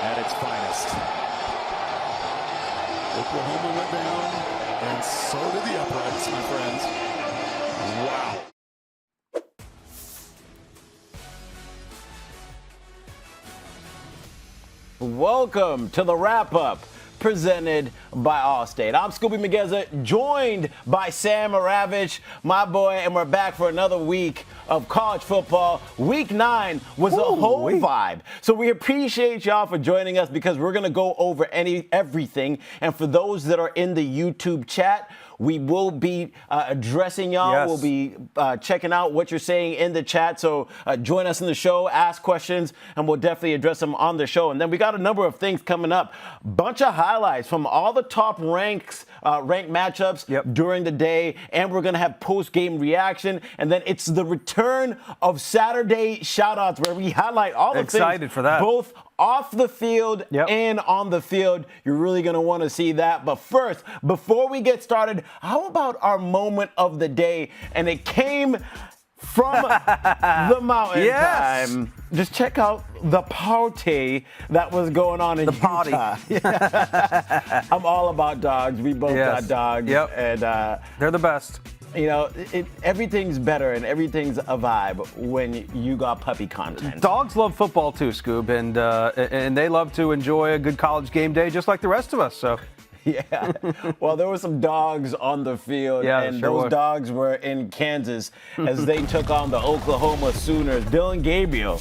at its finest. Oklahoma went down, and so did the uprights, my friends. Wow. Welcome to the wrap-up presented by Allstate. I'm Skubie Mageza, joined by Sam Ravech, my boy, and we're back for another week of college football. Week 9 was a whole vibe. So we appreciate y'all for joining us because we're going to go over everything. And for those that are in the YouTube chat, we will be addressing y'all. Yes. We'll be checking out what you're saying in the chat. So join us in the show, ask questions, and we'll definitely address them on the show. And then we got a number of things coming up. Bunch of highlights from all the top ranked matchups during the day. And we're going to have post-game reaction. And then it's the return of Saturday Shoutouts, where we highlight all the things. Excited for that. Both off the field and on the field. You're really going to want to see that. But first, before we get started, how about our moment of the day? And it came from the mountain time. Just check out the Pawty that was going on in Utah. I'm all about dogs. We both got dogs. And they're the best. You know, everything's better and everything's a vibe when you got puppy content. Dogs love football too, Scoob, and they love to enjoy a good college game day just like the rest of us. So. Yeah. Well, there were some dogs on the field, and those dogs were in Kansas as they took on the Oklahoma Sooners. Dillon Gabriel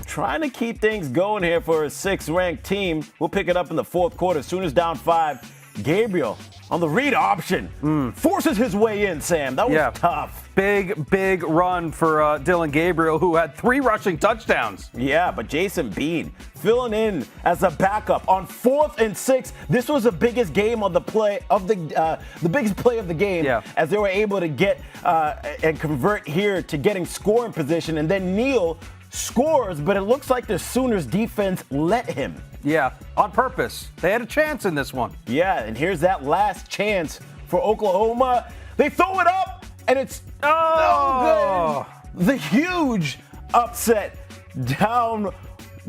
trying to keep things going here for a 6th-ranked team. We'll pick it up in the fourth quarter. Sooners down 5. Gabriel on the read option forces his way in, Sam. That was tough. Big run for Dillon Gabriel, who had 3 rushing touchdowns. Yeah, but Jason Bean filling in as a backup on 4th and 6. This was the biggest game of the play of the biggest play of the game, as they were able to get and convert here to getting scoring position, and then Neal scores, but it looks like the Sooners defense let him. Yeah, on purpose. They had a chance in this one. Yeah, and here's that last chance for Oklahoma. They throw it up, and it's no good. The huge upset. Down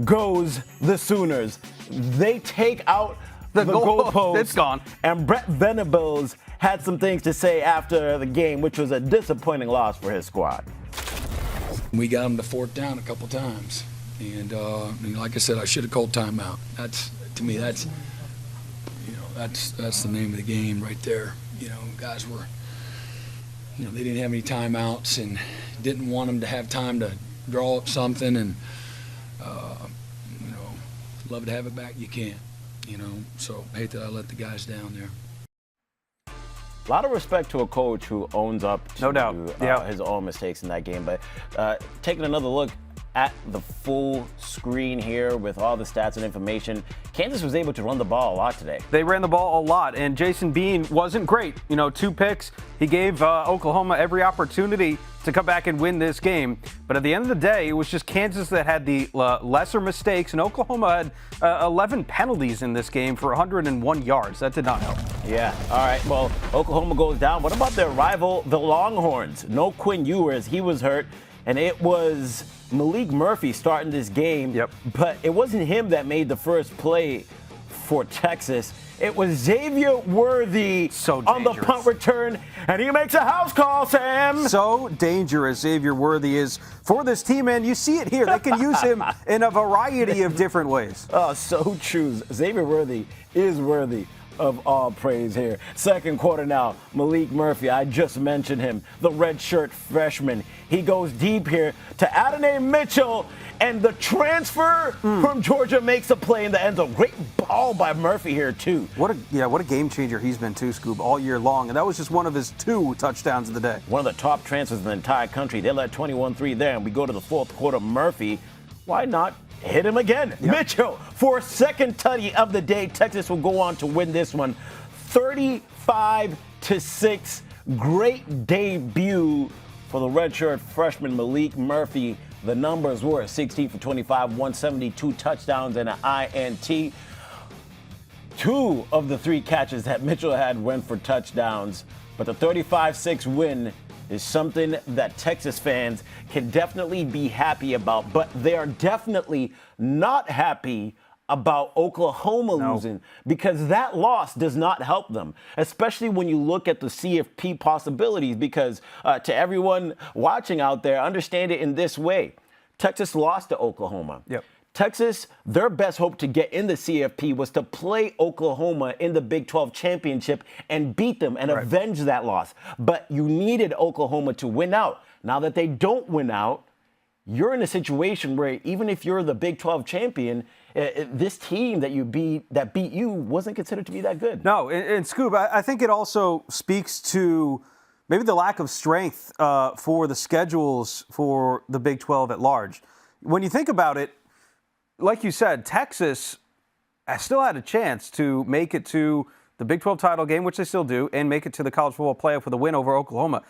goes the Sooners. They take out the goalpost. It's gone. And Brett Venables had some things to say after the game, which was a disappointing loss for his squad. We got them to 4th down a couple times. And like I said, I should have called timeout. To me, that's the name of the game right there. You know, guys were, they didn't have any timeouts and didn't want them to have time to draw up something. And love to have it back. You can't. So I hate that I let the guys down there. A lot of respect to a coach who owns up to his own mistakes in that game. But taking another look at the full screen here with all the stats and information, Kansas was able to run the ball a lot today. They ran the ball a lot, and Jason Bean wasn't great. 2 picks. He gave Oklahoma every opportunity to come back and win this game. But at the end of the day, it was just Kansas that had the lesser mistakes, and Oklahoma had 11 penalties in this game for 101 yards. That did not help. Yeah. All right. Well, Oklahoma goes down. What about their rival, the Longhorns? No Quinn Ewers. He was hurt. And it was Malik Murphy starting this game. But it wasn't him that made the first play for Texas. It was Xavier Worthy on the punt return, and he makes a house call, Sam. So dangerous Xavier Worthy is for this team, and you see it here. They can use him in a variety of different ways. Oh, so true. Xavier Worthy is worthy of all praise here. Second quarter now, Malik Murphy, I just mentioned him, the redshirt freshman. He goes deep here to Adonai Mitchell, and the transfer from Georgia makes a play in the end zone. Great ball by Murphy here, too. What a game changer he's been, too, Scoob, all year long. And that was just one of his 2 touchdowns of the day. One of the top transfers in the entire country. They led 21-3 there, and we go to the fourth quarter. Murphy, why not hit him again? Mitchell for a second tutty of the day. Texas will go on to win this one 35-6. Great debut for the redshirt freshman Malik Murphy. The numbers were 16 for 25, 172 touchdowns and an INT. 2 of the 3 catches that Mitchell had went for touchdowns. But the 35-6 win is something that Texas fans can definitely be happy about. But they are definitely not happy about Oklahoma losing, because that loss does not help them, especially when you look at the CFP possibilities, because to everyone watching out there, understand it in this way. Texas lost to Oklahoma. Yep. Texas, their best hope to get in the CFP was to play Oklahoma in the Big 12 championship and beat them and avenge that loss. But you needed Oklahoma to win out. Now that they don't win out, you're in a situation where even if you're the Big 12 champion, this team that beat you wasn't considered to be that good. No, and Scoob, I think it also speaks to maybe the lack of strength for the schedules for the Big 12 at large. When you think about it, like you said, Texas still had a chance to make it to the Big 12 title game, which they still do, and make it to the college football playoff with a win over Oklahoma.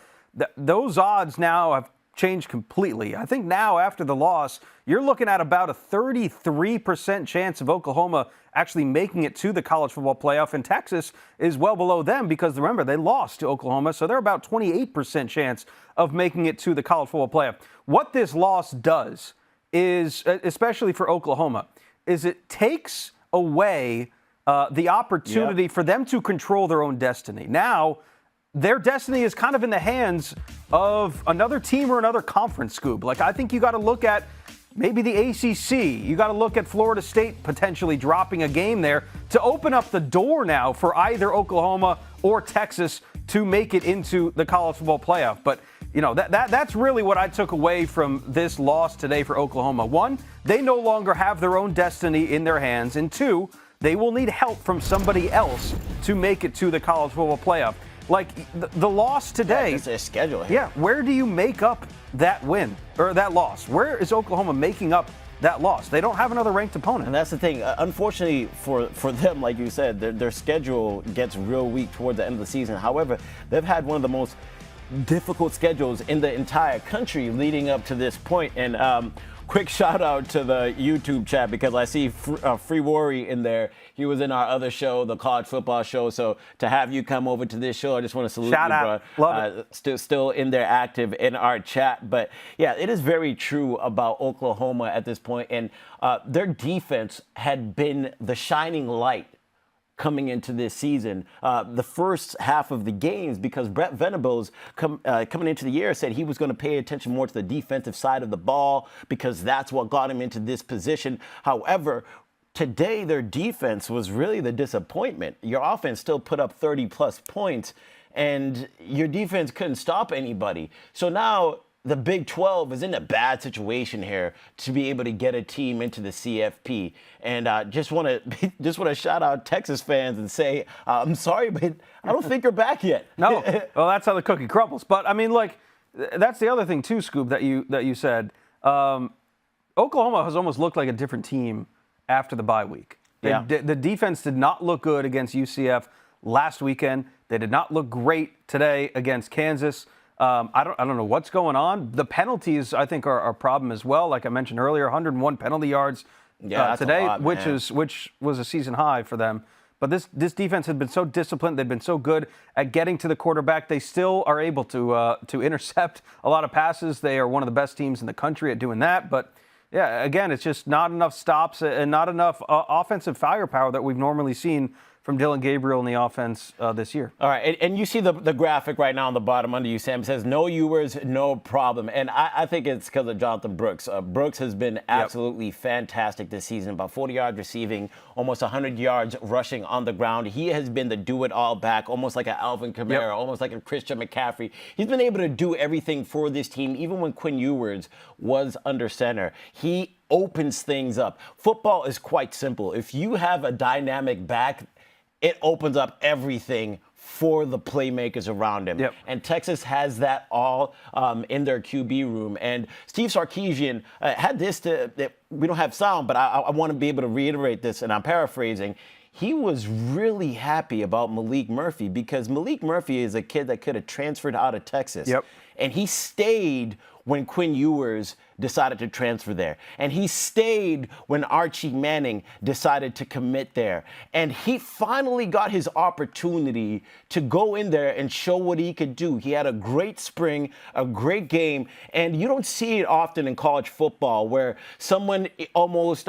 Those odds now have changed completely. I think now after the loss, you're looking at about a 33% chance of Oklahoma actually making it to the college football playoff, and Texas is well below them because, remember, they lost to Oklahoma, so they're about 28% chance of making it to the college football playoff. What this loss does is, especially for Oklahoma, is it takes away the opportunity for them to control their own destiny. Now, their destiny is kind of in the hands of another team or another conference, Scoob. Like, I think you got to look at maybe the ACC. You got to look at Florida State potentially dropping a game there to open up the door now for either Oklahoma or Texas to make it into the college football playoff. But, you know, that's really what I took away from this loss today for Oklahoma. One, they no longer have their own destiny in their hands. And two, they will need help from somebody else to make it to the college football playoff. Like, the loss today. It's their schedule. Yeah, where do you make up that win or that loss? Where is Oklahoma making up that loss? They don't have another ranked opponent. And that's the thing. Unfortunately for them, like you said, their schedule gets real weak towards the end of the season. However, they've had one of the most difficult schedules in the entire country leading up to this point. And quick shout out to the YouTube chat, because I see Free Worry in there. He was in our other show, the college football show. So to have you come over to this show, I just want to salute shout you, out. bro. Love it. Still in there active in our chat. But yeah, it is very true about Oklahoma at this point. And their defense had been the shining light coming into this season, the first half of the games, because Brett Venables coming into the year said he was going to pay attention more to the defensive side of the ball because that's what got him into this position. However, today their defense was really the disappointment. Your offense still put up 30-plus points, and your defense couldn't stop anybody. So now the Big 12 is in a bad situation here to be able to get a team into the CFP. And just want to shout out Texas fans and say, I'm sorry, but I don't think you're back yet. No, well, that's how the cookie crumbles. But I mean, like, that's the other thing too, Scoob, that you said. Oklahoma has almost looked like a different team after the bye week. The defense did not look good against UCF last weekend. They did not look great today against Kansas. I don't know what's going on. The penalties, I think, are a problem as well. Like I mentioned earlier, 101 penalty yards today, which was a season high for them. But this defense has been so disciplined. They've been so good at getting to the quarterback. They still are able to intercept a lot of passes. They are one of the best teams in the country at doing that. But yeah, again, it's just not enough stops and not enough offensive firepower that we've normally seen from Dylan Gabriel in the offense this year. All right, and you see the graphic right now on the bottom under you, Sam. It says, no Ewers, no problem. And I think it's because of Jonathan Brooks. Brooks has been absolutely fantastic this season, about 40 yards receiving, almost 100 yards rushing on the ground. He has been the do-it-all back, almost like an Alvin Kamara, almost like a Christian McCaffrey. He's been able to do everything for this team, even when Quinn Ewers was under center. He opens things up. Football is quite simple. If you have a dynamic back, it opens up everything for the playmakers around him. And Texas has that all in their QB room. And Steve Sarkisian had this we don't have sound, but I want to be able to reiterate this, and I'm paraphrasing. He was really happy about Malik Murphy because Malik Murphy is a kid that could have transferred out of Texas. And he stayed when Quinn Ewers decided to transfer there. And he stayed when Archie Manning decided to commit there. And he finally got his opportunity to go in there and show what he could do. He had a great spring, a great game, and you don't see it often in college football where someone almost,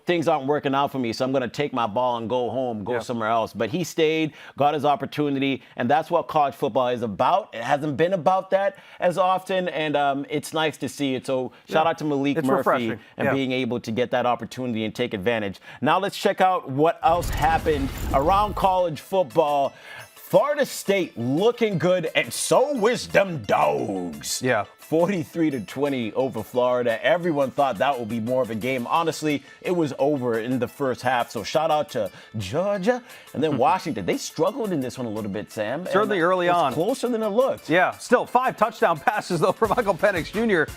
things aren't working out for me, so I'm going to take my ball and go home, go somewhere else. But he stayed, got his opportunity, and that's what college football is about. It hasn't been about that as often, and it's nice to see it. So shout out to Malik Murphy and being able to get that opportunity and take advantage. Now let's check out what else happened around college football. Florida State looking good, and so is them dogs. 43-20 over Florida. Everyone thought that would be more of a game. Honestly, it was over in the first half. So shout out to Georgia and then Washington. They struggled in this one a little bit, Sam. Certainly early on. Closer than it looked. Yeah, still 5 touchdown passes, though, for Michael Penix Jr.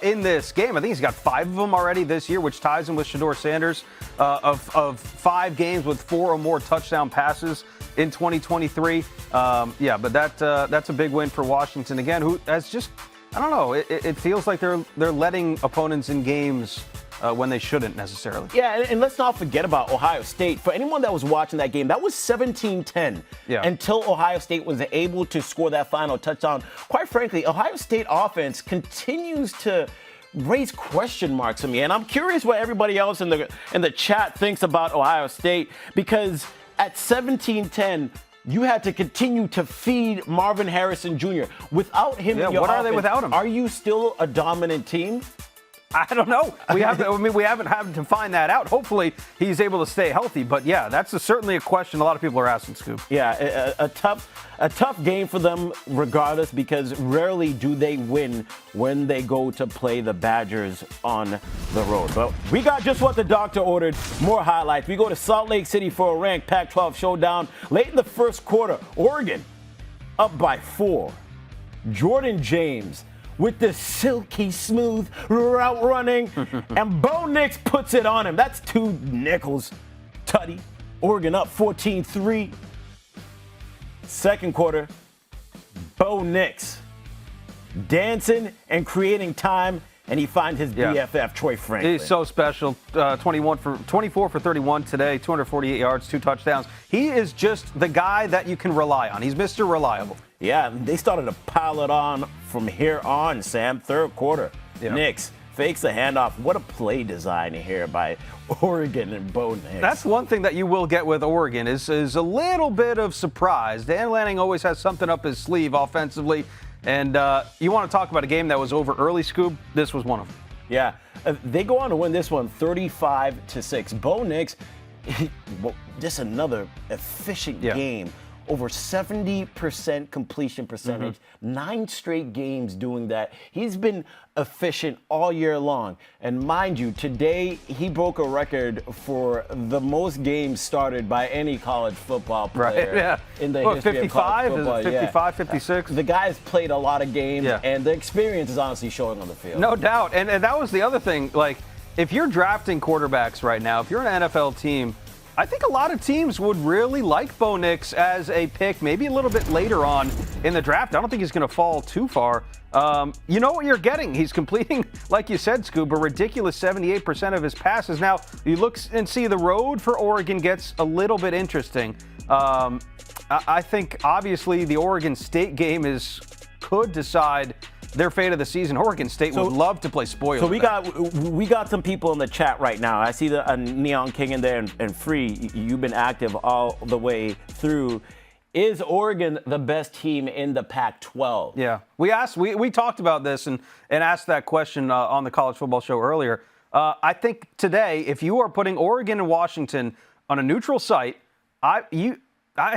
In this game. I think he's got 5 of them already this year, which ties him with Shedeur Sanders of 5 games with 4 or more touchdown passes in 2023. But that's a big win for Washington, again, who has just, I don't know, it feels like they're letting opponents in games when they shouldn't necessarily. Yeah, and let's not forget about Ohio State. For anyone that was watching that game, that was 17-10 until Ohio State was able to score that final touchdown. Quite frankly, Ohio State offense continues to raise question marks for me, and I'm curious what everybody else in the chat thinks about Ohio State, because at 17-10, you had to continue to feed Marvin Harrison Jr. Without him in your what offense, are they without him? Are you still a dominant team? I don't know. We haven't had to find that out. Hopefully, he's able to stay healthy. But yeah, that's certainly a question a lot of people are asking, Scoop. Yeah, a tough game for them, regardless, because rarely do they win when they go to play the Badgers on the road. But we got just what the doctor ordered. More highlights. We go to Salt Lake City for a ranked Pac-12 showdown. Late in the first quarter, Oregon up by 4. Jordan James with the silky smooth route running, and Bo Nix puts it on him. That's 2 nickels. Tutty. Oregon up 14-3. Second quarter, Bo Nix dancing and creating time, and he finds his BFF, Troy Franklin. He's so special. 24 for 31 today, 248 yards, 2 touchdowns. He is just the guy that you can rely on. He's Mr. Reliable. Yeah, they started to pile it on from here on, Sam. Third quarter, Nix fakes the handoff. What a play design here by Oregon and Bo Nix. That's one thing that you will get with Oregon is a little bit of surprise. Dan Lanning always has something up his sleeve offensively. And you want to talk about a game that was over early, Scoob? This was one of them. Yeah, they go on to win this one 35-6. Bo Nix, just another efficient game. Over 70% completion percentage, 9 straight games doing that. He's been efficient all year long. And mind you, today he broke a record for the most games started by any college football player in the history 55? of college football. Is it 55, 56? The guy's played a lot of games, and the experience is honestly showing on the field. No doubt. And that was the other thing. Like, if you're drafting quarterbacks right now, if you're an NFL team, I think a lot of teams would really like Bo Nix as a pick, maybe a little bit later on in the draft. I don't think he's going to fall too far. You know what you're getting. He's completing, like you said, Scoob, a ridiculous 78% of his passes. Now, you look and see the road for Oregon gets a little bit interesting. I think, obviously, the Oregon State game could decide their fate of the season. Oregon State would love to play spoiler. So we got some people in the chat right now. I see the Neon King in there and Free. You've been active all the way through. Is Oregon the best team in the Pac-12? Yeah, we talked about this and asked that question on the college football show earlier. I think today, if you are putting Oregon and Washington on a neutral site, I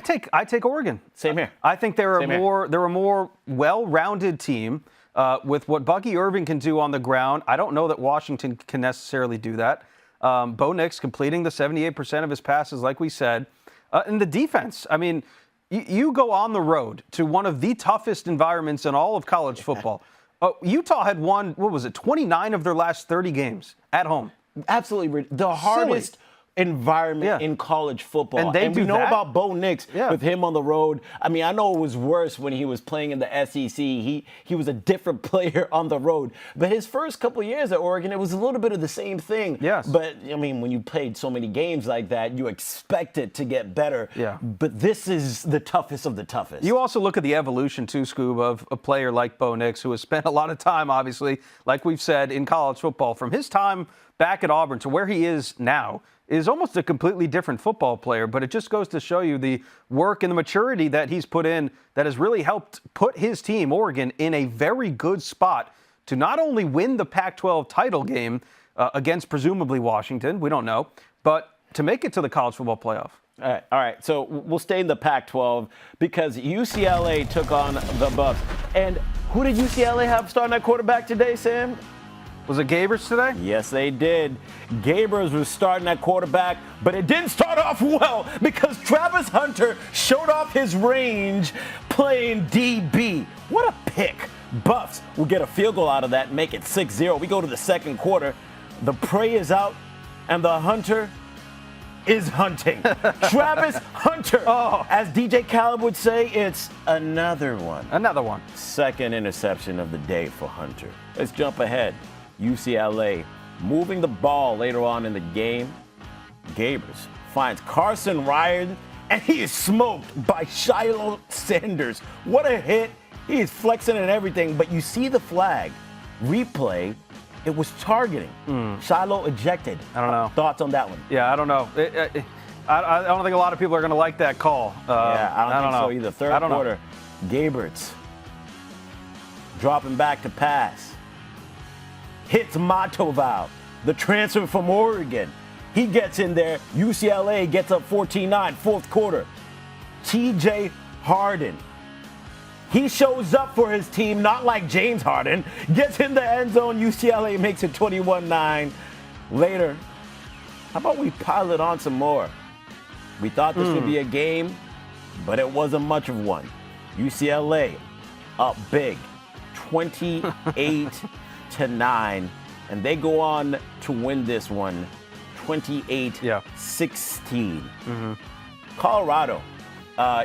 take Oregon. Same here. I think they're a more well-rounded team. With what Bucky Irving can do on the ground, I don't know that Washington can necessarily do that. Bo Nix completing the 78% of his passes, like we said. And the defense, I mean, you go on the road to one of the toughest environments in all of college football. Utah had won, 29 of their last 30 games at home. Absolutely. The hardest environment in college football. And we know that. about Bo Nix with him on the road. I mean, I know it was worse when he was playing in the SEC. He was a different player on the road. But his first couple of years at Oregon, it was a little bit of the same thing. Yes. But, I mean, when you played so many games like that, you expect it to get better. Yeah. But this is the toughest of the toughest. You also look at the evolution, too, Scoob, of a player like Bo Nix, who has spent a lot of time, obviously, like we've said, in college football. From his time back at Auburn to where he is now is almost a completely different football player. But it just goes to show you the work and the maturity that he's put in that has really helped put his team, Oregon, in a very good spot to not only win the Pac-12 title game against presumably Washington, we don't know, but to make it to the college football playoff. All right. So we'll stay in the Pac-12 because UCLA took on the Buffs. And who did UCLA have starting at quarterback today, Sam? Was it Gabers today? Yes, they did. Gabers was starting at quarterback, but it didn't start off well because Travis Hunter showed off his range playing DB. What a pick. Buffs will get a field goal out of that and make it 6-0. We go to the second quarter. The prey is out, and the hunter is hunting. Travis Hunter. As DJ Khaled would say, it's another one. Another one. Second interception of the day for Hunter. Let's jump ahead. UCLA moving the ball later on in the game. Gabers finds Carson Ryan, and he is smoked by Shiloh Sanders. What a hit. He is flexing and everything, but you see the flag. Replay, it was targeting. Shiloh ejected. I don't know. Thoughts on that one? Yeah, I don't know. I don't think a lot of people are going to like that call. I don't think so know. either. Third quarter, Gaberts dropping back to pass. Hits Matoval, the transfer from Oregon. He gets in there. UCLA gets up 14-9, fourth quarter. TJ Harden. He shows up for his team, not like James Harden. Gets in the end zone. UCLA makes it 21-9. Later, how about we pile it on some more? We thought this would be a game, but it wasn't much of one. UCLA up big, 28-9, and they go on to win this one, 28-16. Colorado,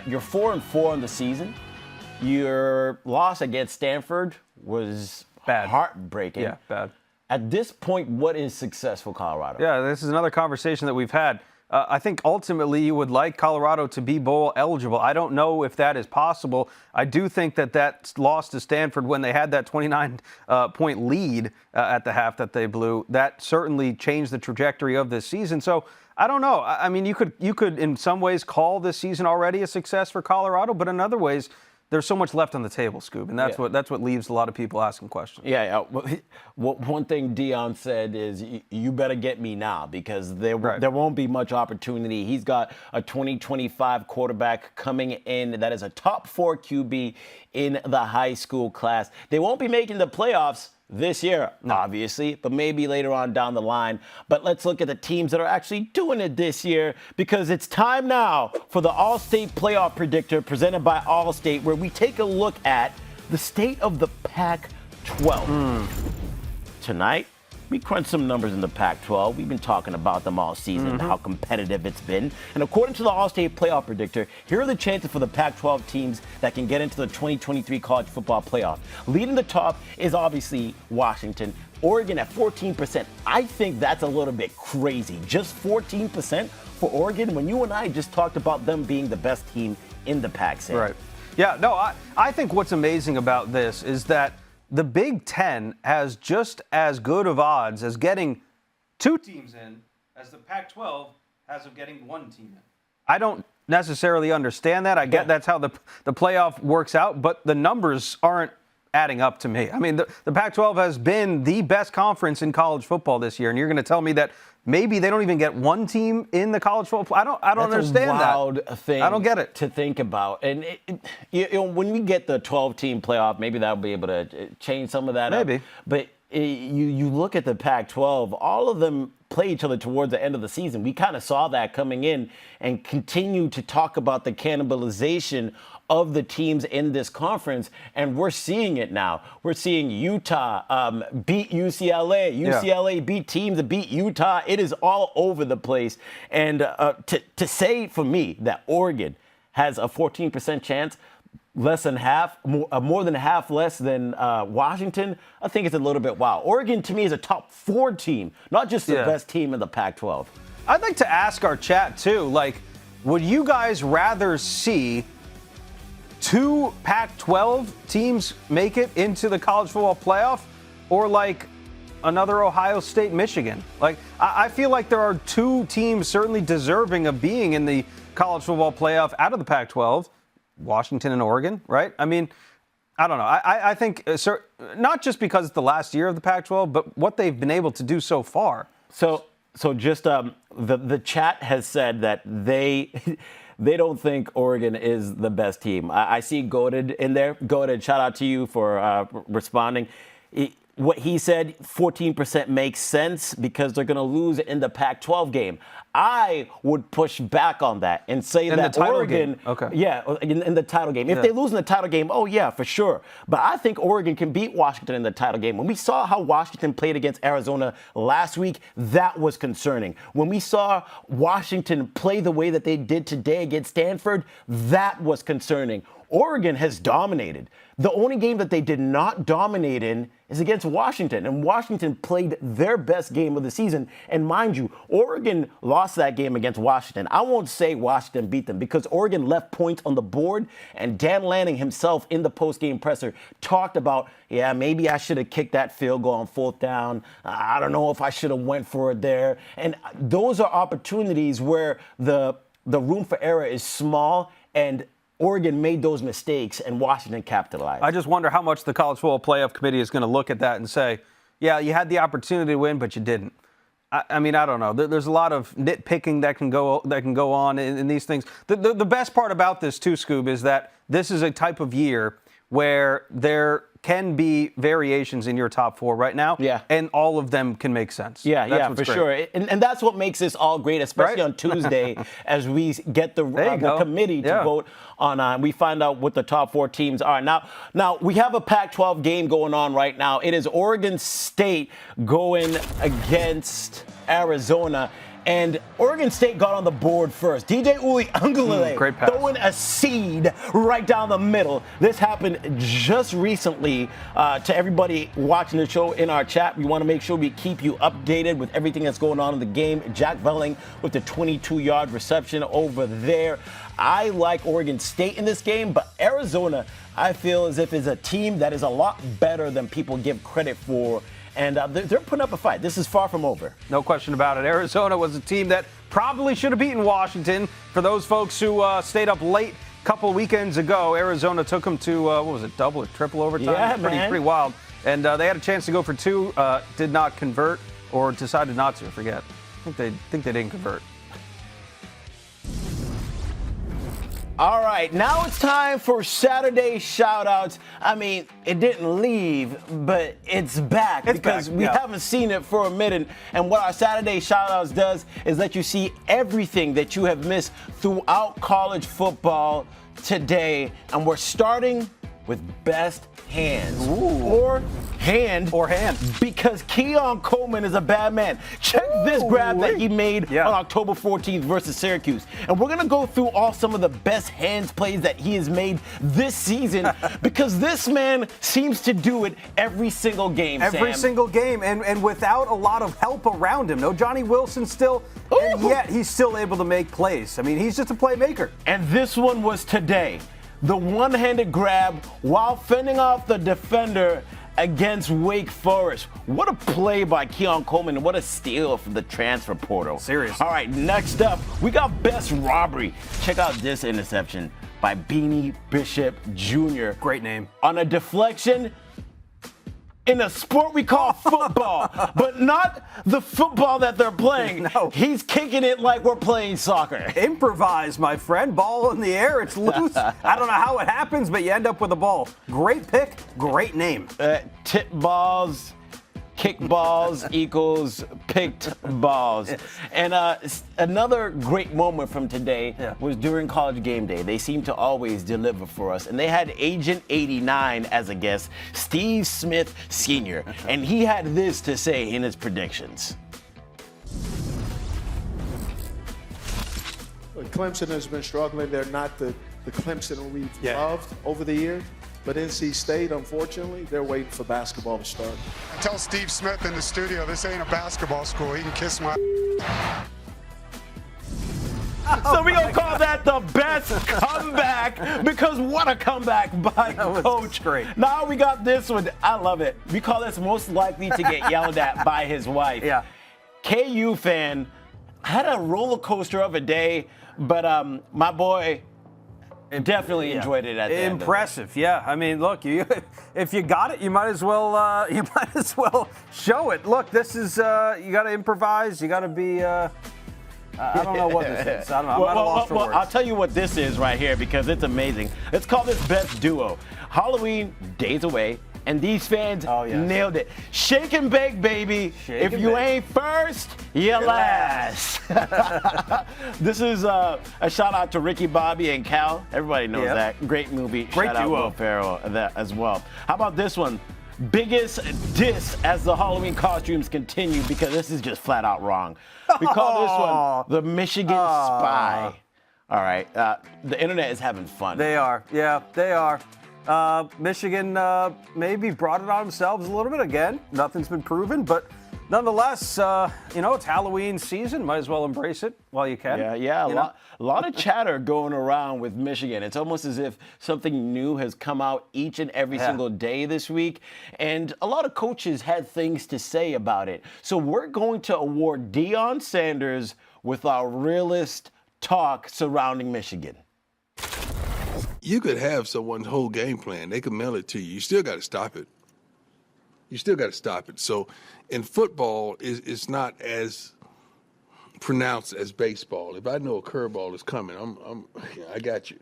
you're 4-4 in the season. Your loss against Stanford was bad, heartbreaking. Yeah, bad. At this point, what is success for Colorado? Yeah, this is another conversation that we've had. I think ultimately you would like Colorado to be bowl eligible. I don't know if that is possible. I do think that loss to Stanford when they had that 29-point lead at the half that they blew, that certainly changed the trajectory of this season. So I don't know. I mean, you could in some ways call this season already a success for Colorado, but in other ways, there's so much left on the table, Scoob, and that's what leaves a lot of people asking questions. Yeah. One thing Dion said is, you better get me now because there won't be much opportunity. He's got a 2025 quarterback coming in that is a top 4 QB in the high school class. They won't be making the playoffs this year, obviously, but maybe later on down the line. But let's look at the teams that are actually doing it this year because it's time now for the Allstate Playoff Predictor presented by Allstate, where we take a look at the state of the Pac-12. Tonight, we crunch some numbers in the Pac-12. We've been talking about them all season, how competitive it's been. And according to the Allstate Playoff Predictor, here are the chances for the Pac-12 teams that can get into the 2023 college football playoff. Leading the top is obviously Washington. Oregon at 14%. I think that's a little bit crazy. Just 14% for Oregon when you and I just talked about them being the best team in the Pac-12. Right. Yeah, no, I think what's amazing about this is that the Big Ten has just as good of odds as getting 2 teams in as the Pac-12 has of getting 1 team in. I don't necessarily understand that. I get that's how the playoff works out, but the numbers aren't adding up to me. I mean, the Pac-12 has been the best conference in college football this year, and you're going to tell me that maybe they don't even get 1 team in the college football. I don't understand that. That's a wild thing. I don't get it. To think about. And when we get the 12-team playoff, maybe that'll be able to change some of that. Maybe. But you look at the Pac-12, all of them play each other towards the end of the season. We kind of saw that coming in and continue to talk about the cannibalization of the teams in this conference, and we're seeing it now. We're seeing Utah beat UCLA. UCLA beat teams that beat Utah. It is all over the place. And to say for me that Oregon has a 14% chance, less than half, more than half less than Washington, I think it's a little bit wild. Oregon, to me, is a top 4 team, not just the best team in the Pac-12. I'd like to ask our chat, too, like, would you guys rather see 2 Pac-12 teams make it into the college football playoff, or like another Ohio State, Michigan? Like, I feel like there are 2 teams certainly deserving of being in the college football playoff out of the Pac-12, Washington and Oregon, right? I mean, I don't know. I think not just because it's the last year of the Pac-12, but what they've been able to do so far. So just the chat has said that they don't think Oregon is the best team. I see Goated in there. Goated, shout out to you for responding. What he said, 14% makes sense because they're going to lose in the Pac-12 game. I would push back on that and say that Oregon, in the title game. If they lose in the title game, oh yeah, for sure. But I think Oregon can beat Washington in the title game. When we saw how Washington played against Arizona last week, that was concerning. When we saw Washington play the way that they did today against Stanford, that was concerning. Oregon has dominated. The only game that they did not dominate in is against Washington, and Washington played their best game of the season. And mind you, Oregon lost that game against Washington. I won't say Washington beat them because Oregon left points on the board, and Dan Lanning himself in the post-game presser talked about, yeah, maybe I should have kicked that field goal on 4th down. I don't know if I should have went for it there. And those are opportunities where the room for error is small, and Oregon made those mistakes and Washington capitalized. I just wonder how much the College Football Playoff Committee is going to look at that and say, yeah, you had the opportunity to win, but you didn't. I mean, I don't know. There's a lot of nitpicking that can go on in these things. The best part about this, too, Scoob, is that this is a type of year where there can be variations in your top 4 right now, and all of them can make sense. Yeah, for sure. And that's what makes this all great, especially on Tuesday, as we get the committee to vote on. We find out what the top 4 teams are. Now we have a Pac-12 game going on right now. It is Oregon State going against Arizona. And Oregon State got on the board first. DJ Uiagalelei throwing a seed right down the middle. This happened just recently to everybody watching the show in our chat. We want to make sure we keep you updated with everything that's going on in the game. Jack Velling with the 22-yard reception over there. I like Oregon State in this game, but Arizona, I feel as if is a team that is a lot better than people give credit for. And they're putting up a fight. This is far from over. No question about it. Arizona was a team that probably should have beaten Washington. For those folks who stayed up late a couple weekends ago, Arizona took them to, double or triple overtime? Yeah, pretty wild. And they had a chance to go for 2, did not convert, or decided not to, I forget. I think they didn't convert. All right, now it's time for Saturday Shoutouts. I mean, it didn't leave, but it's back because we haven't seen it for a minute. And what our Saturday Shoutouts does is let you see everything that you have missed throughout college football today. And we're starting with best hands. Or hand. Because Keon Coleman is a bad man. Check this grab that he made on October 14th versus Syracuse. And we're going to go through some of the best hands plays that he has made this season because this man seems to do it every single game, Every single game, and without a lot of help around him. No Johnny Wilson still, and yet he's still able to make plays. I mean, he's just a playmaker. And this one was today. The one-handed grab while fending off the defender against Wake Forest. What a play by Keon Coleman, and what a steal from the transfer portal. Seriously. All right, next up, we got best robbery. Check out this interception by Beanie Bishop Jr. Great name. On a deflection in a sport we call football, but not the football that they're playing. No. He's kicking it like we're playing soccer. Improvise, my friend. Ball in the air, it's loose. I don't know how it happens, but you end up with a ball. Great pick, great name. Tip balls kickballs equals picked balls. And another great moment from today was during College Game Day. They seem to always deliver for us. And they had Agent 89 as a guest, Steve Smith Sr. And he had this to say in his predictions. Clemson has been struggling. They're not the Clemson we've loved over the years. But NC State, unfortunately, they're waiting for basketball to start. Tell Steve Smith in the studio this ain't a basketball school. He can kiss my. So we're going to call that the best comeback, because what a comeback by Coach. Great. Now we got this one. I love it. We call this most likely to get yelled at by his wife. Yeah. KU fan had a roller coaster of a day, but my boy definitely enjoyed it at the end. Impressive, yeah. I mean, look, if you got it, you might as well show it. Look, this is you got to improvise. You got to be. I don't know what this is. I don't know. I'm at a loss for words. I'll tell you what this is right here, because it's amazing. Let's call this best duo. Halloween, days away, and these fans nailed it. Shake and bake, baby. If you ain't first, you're last. This is a shout out to Ricky Bobby and Cal. Everybody knows that. Great movie. Great shout duo. out Will Ferrell that as well. How about this one? Biggest diss as the Halloween costumes continue, because this is just flat out wrong. We call this one the Michigan Spy. All right. The internet is having fun. They are. Yeah, they are. Michigan maybe brought it on themselves a little bit again. Nothing's been proven, but nonetheless, it's Halloween season. Might as well embrace it while you can. Yeah. A lot of chatter going around with Michigan. It's almost as if something new has come out each and every single day this week. And a lot of coaches had things to say about it. So we're going to award Deion Sanders with our realist talk surrounding Michigan. You could have someone's whole game plan. They could mail it to you. You still got to stop it. So in football, it's not as pronounced as baseball. If I know a curveball is coming, I got you.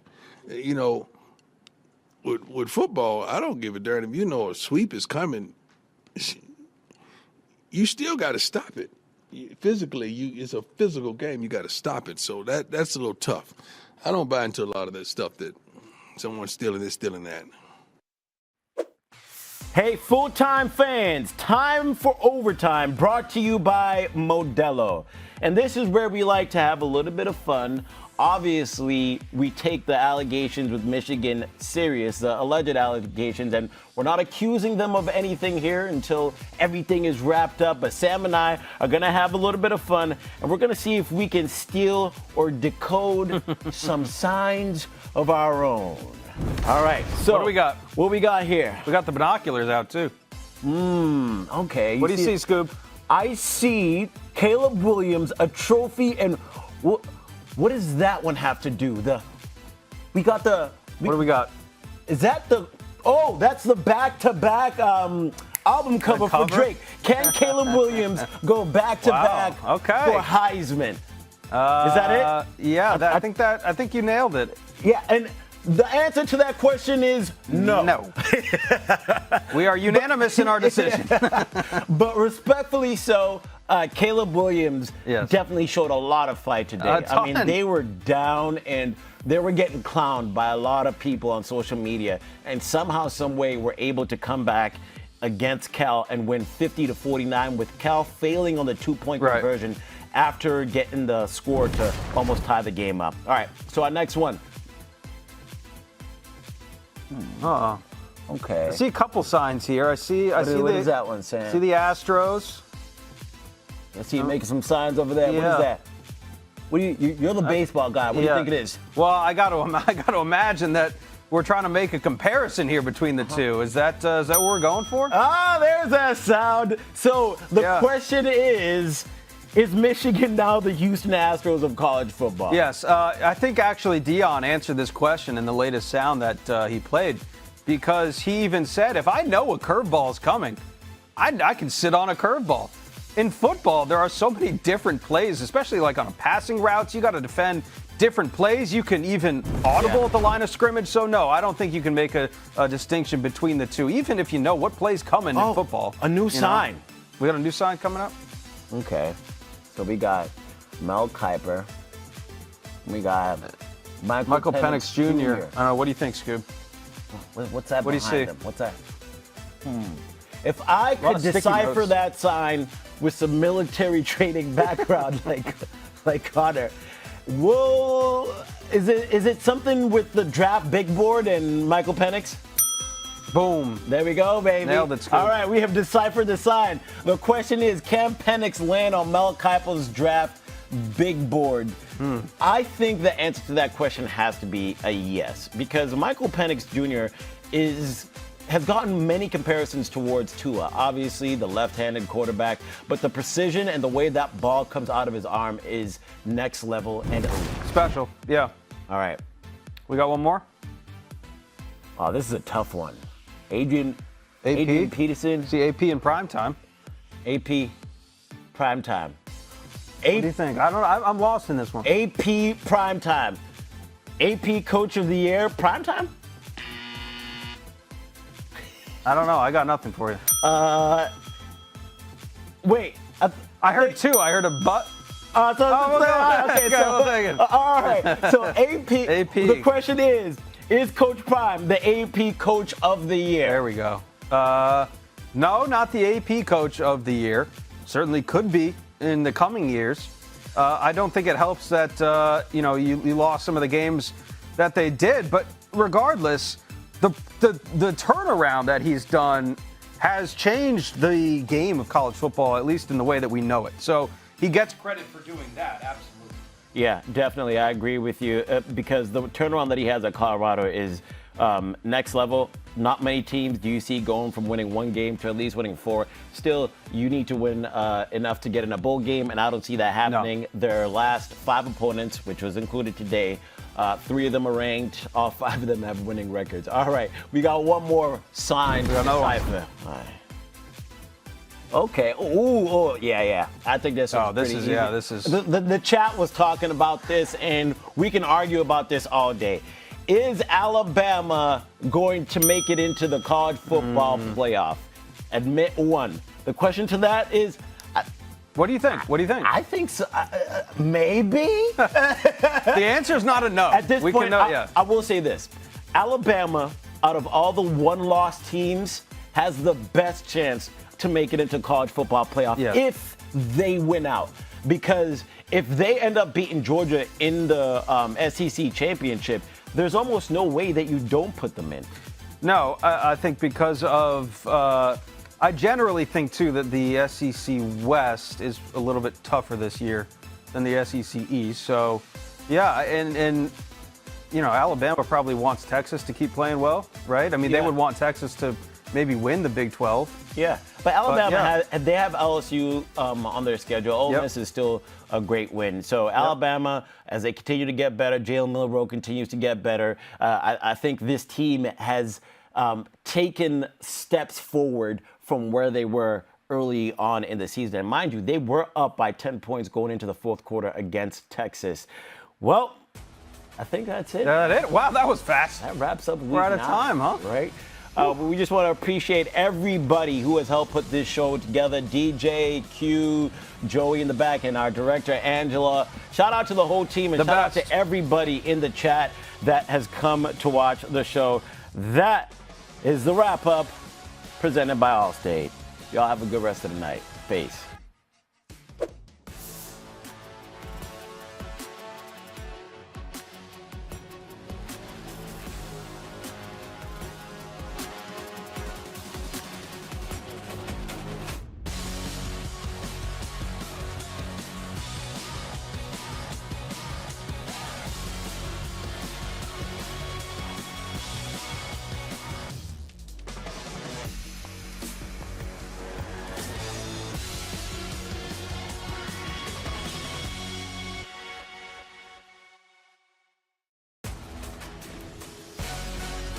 With football, I don't give a darn if you know a sweep is coming. You still got to stop it. Physically, it's a physical game. You got to stop it. So that's a little tough. I don't buy into a lot of that stuff that someone's stealing this, stealing that. Hey, full-time fans, time for overtime, brought to you by Modelo. And this is where we like to have a little bit of fun. Obviously, we take the allegations with Michigan serious, the alleged allegations, and we're not accusing them of anything here until everything is wrapped up. But Sam and I are going to have a little bit of fun, and we're going to see if we can steal or decode some signs of our own. All right, so what do we got? What we got here? We got the binoculars out, too. Okay. What do you see, Scoob? I see Caleb Williams, a trophy, and what does that one have to do? What do we got? Is that that's the back-to-back album cover for Drake. Can Caleb Williams go back-to-back for Heisman? Is that it? Yeah, I think you nailed it. Yeah, and the answer to that question is no. No. We are unanimous in our decision. But respectfully so, Caleb Williams definitely showed a lot of fight today. I mean, they were down and they were getting clowned by a lot of people on social media, and somehow, some way, were able to come back against Cal and win 50-49, with Cal failing on the two-point conversion after getting the score to almost tie the game up. All right, so our next one. Okay. I see a couple signs here. What is that one, Sam? See the Astros. I see you making some signs over there. Yeah. What is that? You're the baseball guy. What do you think it is? Well, I got to imagine that we're trying to make a comparison here between the two. Is that what we're going for? There's that sound. So the question is Michigan now the Houston Astros of college football? Yes. I think actually Deion answered this question in the latest sound that he played, because he even said, if I know a curveball is coming, I can sit on a curveball. In football, there are so many different plays, especially like on a passing routes. You got to defend different plays. You can even audible at the line of scrimmage. So, no, I don't think you can make a distinction between the two, even if you know what play's coming in football. A new sign. We got a new sign coming up? Okay. So we got Mel Kiper. We got Michael Penix Jr. I don't know. What do you think, Scoob? What's that What do you behind see? them? What's that? If I lot could of sticky decipher notes. that sign with some military training background like Connor, is it something with the draft big board and Michael Penix? Boom. There we go, baby. Nailed it, Scoop. All right, we have deciphered the sign. The question is, can Penix land on Mel Kiper's draft big board? I think the answer to that question has to be a yes, because Michael Penix Jr. has gotten many comparisons towards Tua. Obviously, the left-handed quarterback, but the precision and the way that ball comes out of his arm is next level and elite. Special. Yeah. All right. We got one more? Oh, this is a tough one. Adrian AP? Peterson. See AP in prime time. AP primetime. What do you think? I don't know. I'm lost in this one. AP primetime. AP Coach of the Year primetime? I don't know. I got nothing for you. Wait. I heard two. I heard a butt. We'll take it. All right. So AP. AP. The question is Coach Prime the AP Coach of the Year? There we go. No, not the AP Coach of the Year. Certainly could be in the coming years. I don't think it helps that you lost some of the games that they did. But regardless, the turnaround that he's done has changed the game of college football, at least in the way that we know it. So he gets credit for doing that. Absolutely. Yeah, definitely. I agree with you because the turnaround that he has at Colorado is next level. Not many teams do you see going from winning one game to at least winning 4. Still, you need to win enough to get in a bowl game, and I don't see that happening. No. Their last 5 opponents, which was included today, 3 of them are ranked. All 5 of them have winning records. All right, we got one more sign to decipher. All right. Okay. Oh, yeah. I think this one's pretty easy. This is. The chat was talking about this, and we can argue about this all day. Is Alabama going to make it into the college football playoff? Admit one. The question to that is, What do you think? I think so. Maybe. The answer is not a no. At this point, I will say this. Alabama, out of all the one-loss teams, has the best chance to make it into college football playoff if they win out. Because if they end up beating Georgia in the SEC championship, there's almost no way that you don't put them in. No, I think because of I generally think, too, that the SEC West is a little bit tougher this year than the SEC East. So, yeah, and Alabama probably wants Texas to keep playing well, right? I mean, they would want Texas to maybe win the Big 12. Yeah, but Alabama, they have LSU on their schedule. Ole Miss is still a great win. So Alabama, as they continue to get better, Jalen Milroe continues to get better. I think this team has taken steps forward from where they were early on in the season. And mind you, they were up by 10 points going into the fourth quarter against Texas. Well, I think that's it. Wow, that was fast. That wraps up. We're out of time, huh? Right. We just want to appreciate everybody who has helped put this show together. DJ, Q, Joey in the back, and our director, Angela. Shout out to the whole team, and shout out to everybody in the chat that has come to watch the show. That is the wrap-up presented by Allstate. Y'all have a good rest of the night. Peace.